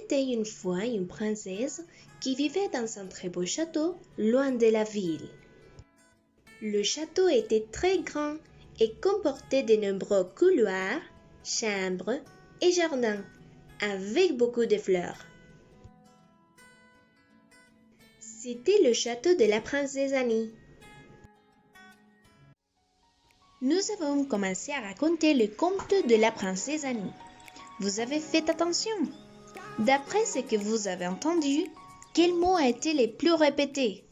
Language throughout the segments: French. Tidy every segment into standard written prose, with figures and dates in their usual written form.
était une fois une princesse qui vivait dans un très beau château loin de la ville. Le château était très grand et comportait de nombreux couloirs, chambres et jardins avec beaucoup de fleurs. C'était le château de la princesse Annie. Nous avons commencé à raconter le conte de la princesse Annie. Vous avez fait attention? D'après ce que vous avez entendu, quel mot a été le plus répété?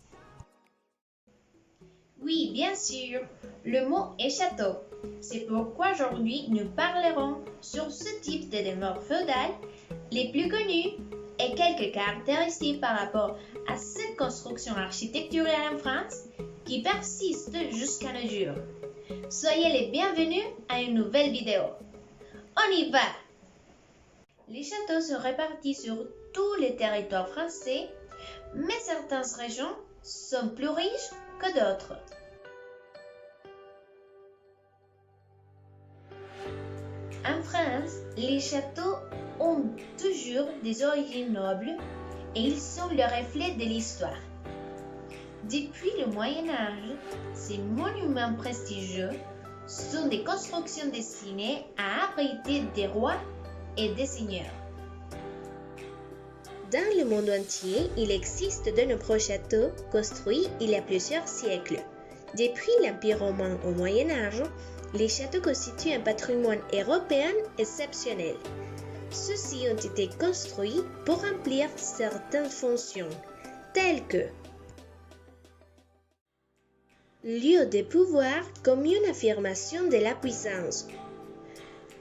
Oui, bien sûr, le mot est château. C'est pourquoi aujourd'hui nous parlerons sur ce type de demeure feudale, les plus connus et quelques caractéristiques par rapport à cette construction architecturale en France qui persiste jusqu'à nos jours. Soyez les bienvenus à une nouvelle vidéo. On y va! Les châteaux sont répartis sur tous les territoires français, mais certaines régions sont plus riches que d'autres. En France, les châteaux ont toujours des origines nobles et ils sont le reflet de l'histoire. Depuis le Moyen Âge, ces monuments prestigieux sont des constructions destinées à abriter des rois et des seigneurs. Dans le monde entier, il existe de nombreux châteaux construits il y a plusieurs siècles. Depuis l'Empire romain au Moyen Âge, les châteaux constituent un patrimoine européen exceptionnel. Ceux-ci ont été construits pour remplir certaines fonctions, telles que lieu de pouvoir comme une affirmation de la puissance,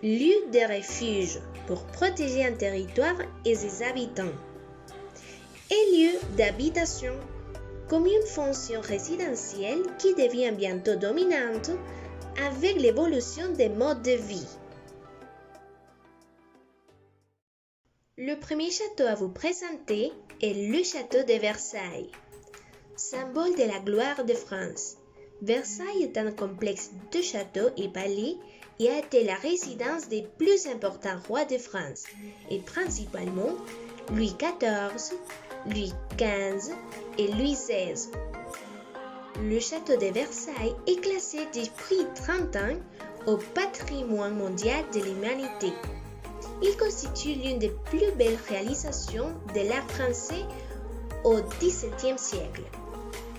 lieu de refuge pour protéger un territoire et ses habitants, et lieu d'habitation comme une fonction résidentielle qui devient bientôt dominante avec l'évolution des modes de vie. Le premier château à vous présenter est le château de Versailles, symbole de la gloire de France. Versailles est un complexe de châteaux et palais et a été la résidence des plus importants rois de France, et principalement Louis XIV, Louis XV et Louis XVI. Le château de Versailles est classé depuis 30 ans au patrimoine mondial de l'humanité. Il constitue l'une des plus belles réalisations de l'art français au XVIIe siècle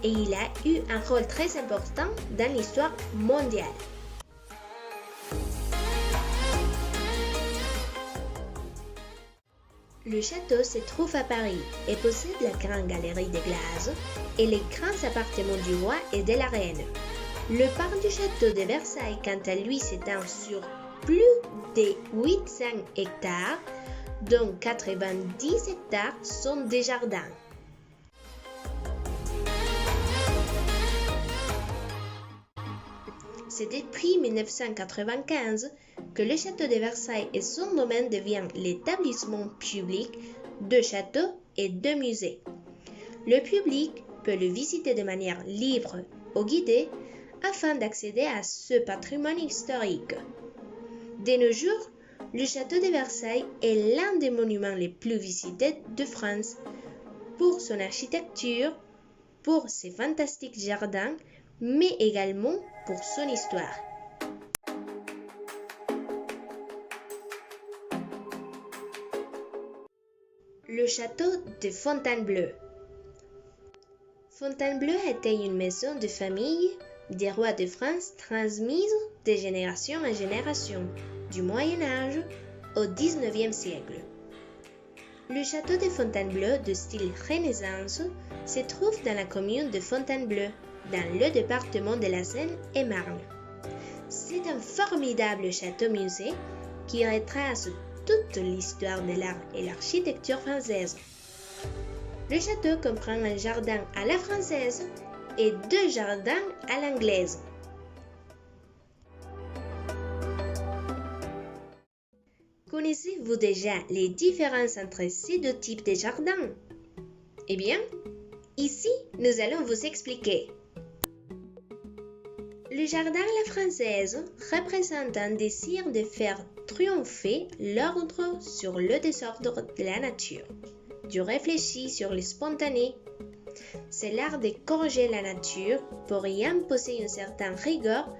et il a eu un rôle très important dans l'histoire mondiale. Le château se trouve à Paris et possède la grande galerie de glace et les grands appartements du roi et de la reine. Le parc du château de Versailles, quant à lui, s'étend sur plus de 800 hectares, dont 90 hectares sont des jardins. C'est depuis 1995 que le château de Versailles et son domaine deviennent l'établissement public de châteaux et de musées. Le public peut le visiter de manière libre ou guidée afin d'accéder à ce patrimoine historique. De nos jours, le château de Versailles est l'un des monuments les plus visités de France pour son architecture, pour ses fantastiques jardins, mais également pour son histoire. Le château de Fontainebleau. Fontainebleau était une maison de famille des rois de France transmise de génération en génération, du Moyen Âge au XIXe siècle. Le château de Fontainebleau de style Renaissance se trouve dans la commune de Fontainebleau, dans le département de la Seine-et-Marne. C'est un formidable château-musée qui retrace toute l'histoire de l'art et l'architecture française. Le château comprend un jardin à la française et 2 jardins à l'anglaise. Connaissez-vous déjà les différences entre ces 2 types de jardins? Eh bien, ici, nous allons vous expliquer. Le jardin à la française représente un désir de faire triompher l'ordre sur le désordre de la nature, du réfléchi sur le spontané. C'est l'art de corriger la nature pour y imposer une certaine rigueur,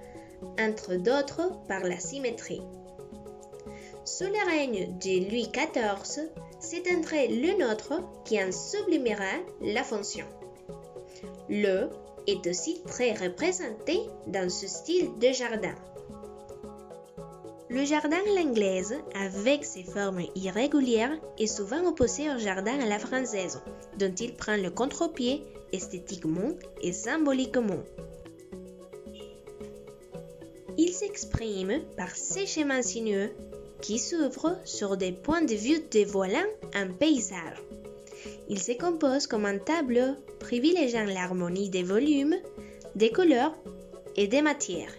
entre d'autres par la symétrie. Sous le règne de Louis XIV, c'est André Le Nôtre qui en sublimera la fonction. Le est aussi très représenté dans ce style de jardin. Le jardin à l'anglaise, avec ses formes irrégulières, est souvent opposé au jardin à la française, dont il prend le contre-pied esthétiquement et symboliquement. Il s'exprime par ses chemins sinueux qui s'ouvrent sur des points de vue dévoilant un paysage. Il se compose comme un tableau privilégiant l'harmonie des volumes, des couleurs et des matières.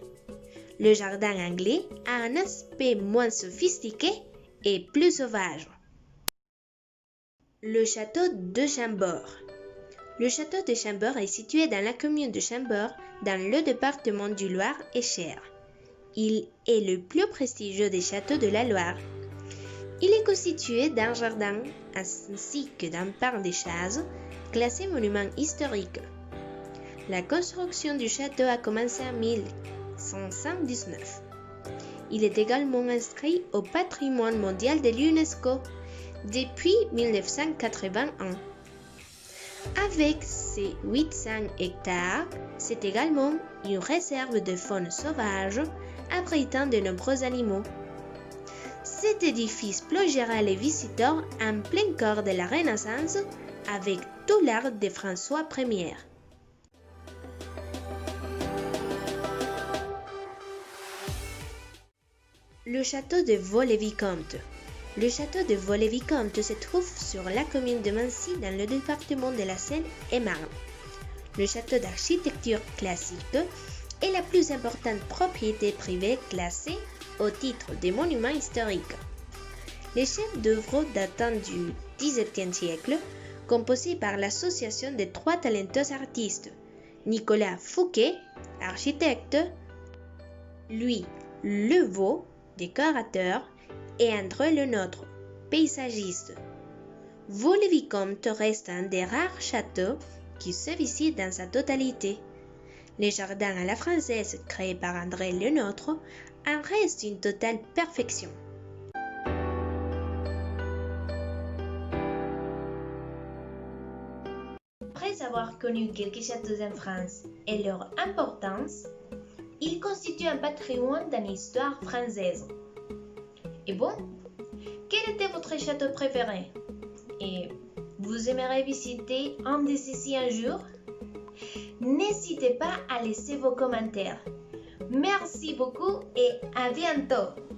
Le jardin anglais a un aspect moins sophistiqué et plus sauvage. Le château de Chambord. Le château de Chambord est situé dans la commune de Chambord, dans le département du Loir-et-Cher. Il est le plus prestigieux des châteaux de la Loire. Il est constitué d'un jardin ainsi que d'un parc des chasses, classé monument historique. La construction du château a commencé en 1519. Il est également inscrit au patrimoine mondial de l'UNESCO depuis 1981. Avec ses 800 hectares, c'est également une réserve de faune sauvage abritant de nombreux animaux. Cet édifice plongera les visiteurs en plein cœur de la Renaissance avec tout l'art de François Ier. Le château de Vaux-le-Vicomte. Le château de Vaux-le-Vicomte se trouve sur la commune de Mancy dans le département de la Seine-et-Marne. Le château d'architecture classique est la plus importante propriété privée classée au titre des monuments historiques. Les chefs d'œuvre datant du XVIIe siècle, composés par l'association de trois talentueux artistes, Nicolas Fouquet, architecte, Louis Levaux, décorateur, et André Le Nôtre, paysagiste. Vaux-le-Vicomte reste un des rares châteaux qui se visite dans sa totalité. Les jardins à la française créés par André Le Nôtre en restent une totale perfection. Après avoir connu quelques châteaux en France et leur importance, ils constituent un patrimoine dans l'histoire française. Et bon, quel était votre château préféré? Et vous aimeriez visiter un de ceux-ci un jour? N'hésitez pas à laisser vos commentaires. Merci beaucoup et à bientôt!